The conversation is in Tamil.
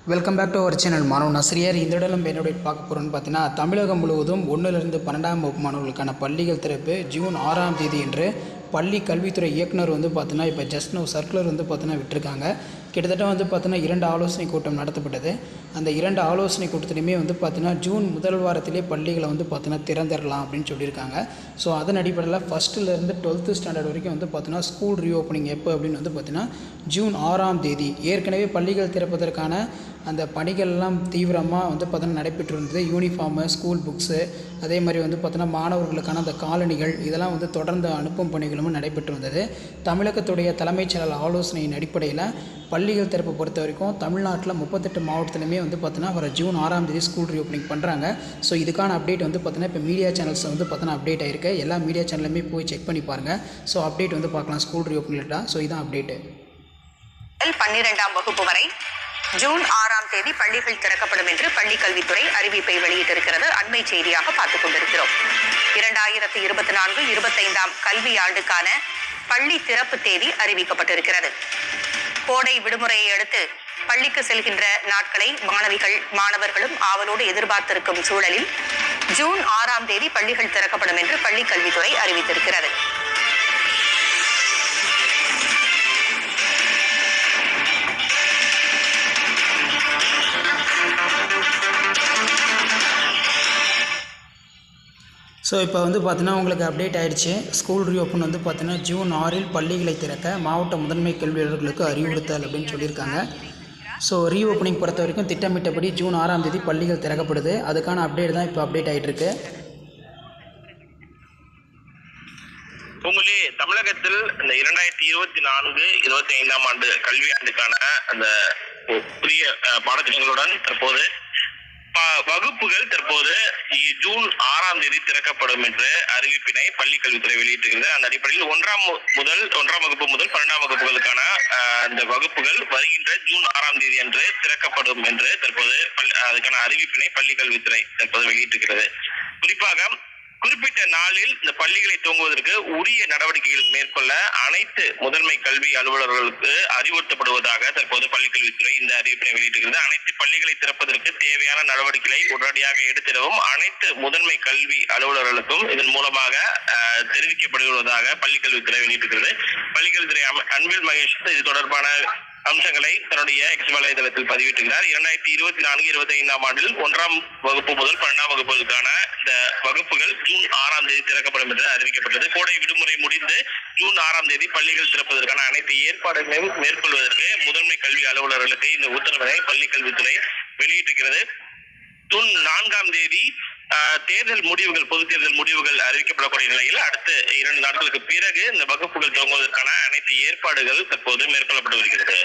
Welcome back to our channel. மாணவன் ஆசிரியர் இந்த இடம் நம்ம என்னோட பார்க்க போகிறோன்னு பார்த்தீங்கன்னா, தமிழகம் முழுவதும் 1லிருந்து 12ஆம் வகுப்பு மாணவர்களுக்கான பள்ளிகள் திறப்பு ஜூன் 6ஆம் தேதி என்று பள்ளி கல்வித்துறை இயக்குனர் பார்த்தீங்கன்னா இப்போ ஜஸ்ட் நோ சர்க்குலர் பார்த்தீங்கன்னா விட்டுருக்காங்க. கிட்டத்தட்ட பார்த்தீங்கன்னா 2 ஆலோசனை கூட்டம் நடத்தப்பட்டது. அந்த 2 ஆலோசனை கூட்டத்திலையுமே பார்த்தீங்கன்னா ஜூன் முதல் வாரத்திலே பள்ளிகளை பார்த்தீங்கன்னா திறந்துடலாம் அப்படின்னு சொல்லியிருக்காங்க. ஸோ அதன் அடிப்படையில் ஃபஸ்ட்டிலேருந்து 12th ஸ்டாண்டர்ட் வரைக்கும் பார்த்தீங்கன்னா ஸ்கூல் ரீஓப்பனிங் எப்போ அப்படின்னு பார்த்தீங்கன்னா ஜூன் 6ஆம் தேதி. ஏற்கனவே பள்ளிகள் திறப்பதற்கான அந்த பணிகள்லாம் தீவிரமாக பார்த்தீங்கன்னா நடைபெற்று இருந்தது. யூனிஃபார்மு, ஸ்கூல் புக்ஸு, அதே மாதிரி பார்த்தீங்கன்னா மாணவர்களுக்கான அந்த காலணிகள் இதெல்லாம் தொடர்ந்து அனுப்பும் பணிகளும் நடைபெற்று வந்தது. தமிழகத்துடைய தலைமைச் செயலர் ஆலோசனையின் அடிப்படையில் பள்ளிகள் திறப்பை பொறுத்த வரைக்கும் தமிழ்நாட்டில் 38 மாவட்டத்திலுமே பார்த்தீங்கன்னா வர ஜூன் 6ஆம் தேதி ஸ்கூல் ரீஓப்பனிங் பண்ணுறாங்க. ஸோ இதுக்கான அப்டேட் பார்த்தீங்கன்னா இப்போ மீடியா சேனல்ஸ் பார்த்தீங்கன்னா அப்டேட் ஆகிருக்கு. எல்லா மீடியா சேனலுமே போய் செக் பண்ணி பாருங்கள். ஸோ அப்டேட் பார்க்கலாம் ஸ்கூல் ரீஓப்பனிங்டா. ஸோ இதுதான் அப்டேட்டு. 12ஆம் வகுப்பு வரை ஜூன் 6ஆம் தேதி பள்ளிகள் திறக்கப்படும் என்று பள்ளிக்கல்வித்துறை அறிவிப்பை வெளியிட்டிருக்கிறது. அண்மை செய்தியாக பார்த்துக் கொண்டிருக்கிறோம். 2024-25ஆம் கல்வி ஆண்டுக்கான பள்ளி திறப்பு தேதி அறிவிக்கப்பட்டிருக்கிறது. கோடை விடுமுறையை அடுத்து பள்ளிக்கு செல்கின்ற நாட்களை மாணவர்களும் ஆவலோடு எதிர்பார்த்திருக்கும் சூழலில் ஜூன் 6ஆம் தேதி பள்ளிகள் திறக்கப்படும் என்று பள்ளிக்கல்வித்துறை அறிவித்திருக்கிறது. ஸோ இப்போ பார்த்தீங்கன்னா உங்களுக்கு அப்டேட் ஆகிடுச்சு. ஸ்கூல் ரீஓப்பன் பார்த்தீங்கன்னா ஜூன் 6இல் பள்ளிகளை திறக்க மாவட்ட முதன்மை கல்வியாளர்களுக்கு அறிவுறுத்தல் அப்படின்னு சொல்லியிருக்காங்க. ஸோ ரீஓப்பனிங் பொறுத்த வரைக்கும் திட்டமிட்டபடி ஜூன் 6ஆம் தேதி பள்ளிகள் திறக்கப்படுது. அதுக்கான அப்டேட் தான் இப்போ அப்டேட் ஆகிட்டு இருக்கு. உங்களே தமிழகத்தில் இந்த 2024-25ஆம் ஆண்டு கல்வியாண்டுக்கான அந்த புதிய பாடத்திட்டங்களுடன் தற்போது வகுப்புகள் தற்போது ஜூன் 6ஆம் தேதி திறக்கப்படும் என்ற அறிவிப்பினை பள்ளிக் கல்வித்துறை வெளியிட்டிருக்கிறது. அந்த அடிப்படையில் 1ஆம் வகுப்பு முதல் 12ஆம் வகுப்புகளுக்கான அந்த வகுப்புகள் வருகின்ற ஜூன் 6ஆம் தேதி அன்று திறக்கப்படும் என்று தற்போது அதுக்கான அறிவிப்பினை பள்ளிக் கல்வித்துறை தற்போது வெளியிட்டிருக்கிறது. குறிப்பாக குறிப்பிட்ட நாளில் இந்த பள்ளிகளை துவங்குவதற்கு உரிய நடவடிக்கைகள் மேற்கொள்ள அனைத்து முதன்மை கல்வி அலுவலர்களுக்கு அறிவுறுத்தப்படுவதாக தற்போது பள்ளிக்கல்வித்துறை இந்த அறிவிப்பினை வெளியிட்டிருக்கிறது. அனைத்து பள்ளிகளை திறப்பதற்கு தேவையான நடவடிக்கைகளை உடனடியாக எடுத்திடவும் அனைத்து முதன்மை கல்வி அலுவலர்களுக்கும் இதன் மூலமாக தெரிவிக்கப்படுவதாக பள்ளிக்கல்வித்துறை வெளியிட்டிருக்கிறது. பள்ளிக்கல்வித்துறை அன்பில் மகேஷ் இது தொடர்பான அம்சங்களை தன்னுடைய எக்ஸ் வலைதளத்தில் பதிவிட்டிருக்கிறார். 2024-25ஆம் ஆண்டில் 1ஆம் வகுப்பு முதல் 12ஆம் வகுப்புகளுக்கான இந்த வகுப்புகள் ஜூன் 6ஆம் தேதி திறக்கப்படும் என்று அறிவிக்கப்பட்டது. கோடை விடுமுறை முடிந்து ஜூன் 6ஆம் தேதி பள்ளிகள் திறப்பதற்கான அனைத்து ஏற்பாடுகளையும் மேற்கொள்வதற்கு முதன்மை கல்வி அலுவலர்களுக்கு இந்த உத்தரவினை பள்ளிக் கல்வித்துறை வெளியிட்டிருக்கிறது. ஜூன் 4ஆம் தேதி பொது தேர்தல் முடிவுகள் அறிவிக்கப்படக்கூடிய நிலையில் அடுத்த 2 நாட்களுக்கு பிறகு இந்த வகுப்புகள் துவங்குவதற்கான அனைத்து ஏற்பாடுகள் தற்போது மேற்கொள்ளப்பட்டு வருகிறது.